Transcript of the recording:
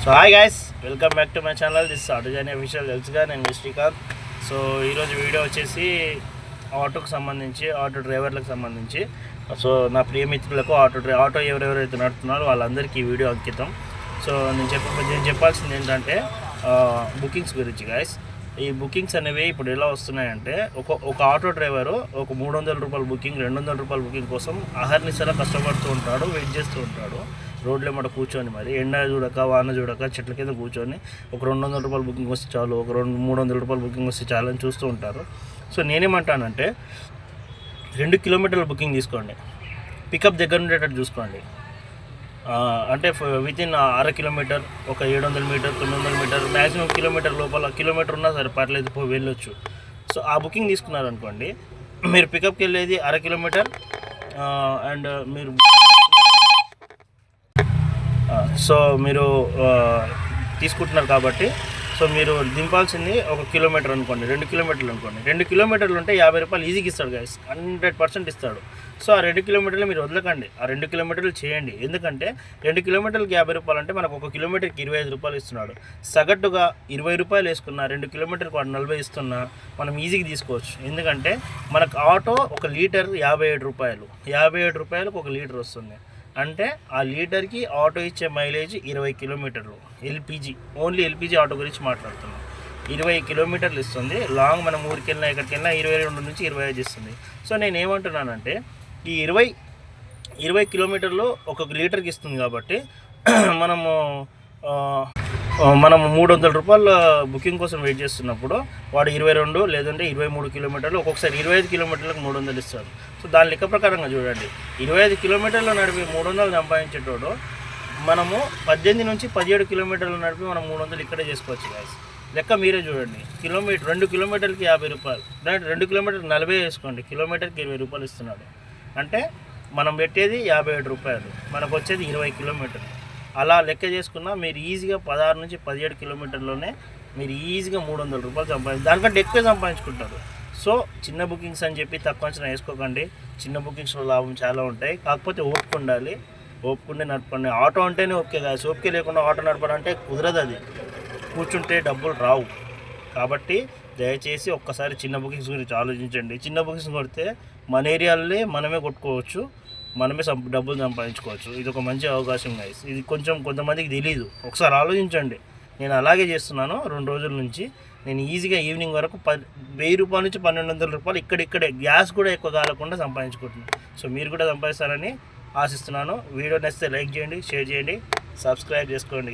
So hi guys, welcome back to my channel. This auto journey official. తెలుసుగా నేను Srikanth. So ఈరోజు video వచ్చేసి ఆటోకి సంబంధించి, ఆటో డ్రైవర్లకు సంబంధించి. సో నా ప్రియమిత్రులకు ఆటో ఎవరెవరైతే నడుపుతున్నారో వాళ్ళందరికీ ఈ వీడియో అంకితం. సో నేను చెప్పాల్సింది ఏంటంటే బుకింగ్స్ గురించి గైస్. ఈ బుకింగ్స్ అనేవి ఇప్పుడు ఎలా వస్తున్నాయంటే, ఒక ఆటో డ్రైవరు ఒక 300 రూపాయల బుకింగ్, 200 రూపాయల బుకింగ్ కోసం అహర్నిశలా కష్టపడుతూ ఉంటాడు, వెయిట్ చేస్తూ ఉంటాడు. రోడ్లు ఏమాట కూర్చొని, మరి ఎండ చూడక వాన చూడక చెట్ల కింద కూర్చొని ఒక 200 రూపాయల బుకింగ్ వస్తే చాలు, ఒక 300 రూపాయల బుకింగ్ వస్తే చాలు అని చూస్తూ ఉంటారు. సో నేనేమంటానంటే 2 కిలోమీటర్ల బుకింగ్ తీసుకోండి, పికప్ దగ్గర ఉండేటట్టు చూసుకోండి. అంటే వితిన్ 1/2 కిలోమీటర్, ఒక 700 మీటర్, 900 మీటర్, మ్యాక్సిమం కిలోమీటర్ లోపల, కిలోమీటర్ ఉన్నా సరే పర్లేదు, వెళ్ళొచ్చు. సో ఆ బుకింగ్ తీసుకున్నారనుకోండి, మీరు పికప్కి వెళ్ళేది 1/2 కిలోమీటర్ అండ్ మీరు తీసుకుంటున్నారు కాబట్టి, సో మీరు దింపాల్సింది 1 కిలోమీటర్ అనుకోండి, 2 కిలోమీటర్లు అనుకోండి. 2 కిలోమీటర్లు ఉంటే 50 రూపాయలు ఈజీగా ఇస్తాడు గైస్, 100% ఇస్తాడు. సో ఆ 2 కిలోమీటర్లు మీరు వదలకండి, ఆ 2 కిలోమీటర్లు చేయండి. ఎందుకంటే 2 కిలోమీటర్లకి 50 రూపాయలు అంటే మనకు 1 కిలోమీటర్కి 25 రూపాయలు ఇస్తున్నాడు. సగటుగా 20 రూపాయలు వేసుకున్నా, 2 కిలోమీటర్కి 40 ఇస్తున్నా మనం ఈజీగా తీసుకోవచ్చు. ఎందుకంటే మనకు ఆటో 1 లీటర్ 57 రూపాయలు, 57 రూపాయలకు 1 లీటర్ వస్తుంది. అంటే ఆ లీటర్కి ఆటో ఇచ్చే మైలేజ్ 20 కిలోమీటర్లు. ఎల్పిజి, ఓన్లీ ఎల్పిజి ఆటో గురించి మాట్లాడుతున్నాం. 20 కిలోమీటర్లు ఇస్తుంది. లాంగ్ మనం ఊరికి వెళ్ళినా ఎక్కడికి వెళ్ళినా 22 నుంచి 25 ఇస్తుంది. సో నేను ఏమంటున్నానంటే, ఈ 20 కిలోమీటర్లు 1 లీటర్కి ఇస్తుంది కాబట్టి మనం 300 రూపాయల బుకింగ్ కోసం వెయిట్ చేస్తున్నప్పుడు వాడు 22 లేదంటే 23 కిలోమీటర్లు, ఒక్కొక్కసారి 25 కిలోమీటర్లకు 300 ఇస్తాడు. సో దాని లెక్క ప్రకారంగా చూడండి, 25 కిలోమీటర్లు నడిపి 300 సంపాదించేటోడు మనము 18 నుంచి 17 కిలోమీటర్లు నడిపి మనం 300 ఇక్కడే చేసుకోవచ్చు గాయస్. లెక్క మీరే చూడండి. 2 కిలోమీటర్కి 50 రూపాయలు, 2 కిలోమీటర్కి 40 వేసుకోండి, కిలోమీటర్కి 20 రూపాయలు ఇస్తున్నాడు. అంటే మనం పెట్టేది 57 రూపాయలు, మనకు వచ్చేది 20 కిలోమీటర్లు. అలా లెక్క చేసుకున్నా మీరు ఈజీగా 16 నుంచి 17 కిలోమీటర్లోనే మీరు ఈజీగా 300 రూపాయలు దానికంటే ఎక్కువ సంపాదించుకుంటారు. సో చిన్న బుకింగ్స్ అని చెప్పి తక్కువ అంచనా వేసుకోకండి. చిన్న బుకింగ్స్లో లాభం చాలా ఉంటాయి, కాకపోతే ఓపిక ఉండాలి, ఓపుకుంటే నడపండి. ఆటో అంటేనే ఓకే కాదు, ఓపిక లేకుండా ఆటో నడపడం అంటే కుదరదు, అది కూర్చుంటే డబ్బులు రావు. కాబట్టి దయచేసి ఒక్కసారి చిన్న బుకింగ్స్ గురించి ఆలోచించండి. చిన్న బుకింగ్స్ కొడితే మన ఏరియాలోనే మనమే కొట్టుకోవచ్చు, మనమే డబ్బులు సంపాదించుకోవచ్చు. ఇది ఒక మంచి అవకాశం గైస్. ఇది కొంతమందికి తెలీదు. ఒకసారి ఆలోచించండి. నేను అలాగే చేస్తున్నాను 2 రోజుల నుంచి. నేను ఈజీగా ఈవినింగ్ వరకు 1000 రూపాయల నుంచి 1200 రూపాయలు ఇక్కడే గ్యాస్ కూడా ఎక్కువ కాలకుండా సంపాదించుకుంటున్నాను. సో మీరు కూడా సంపాదిస్తారని ఆశిస్తున్నాను. వీడియో నచ్చితే లైక్ చేయండి, షేర్ చేయండి, సబ్స్క్రైబ్ చేసుకోండి.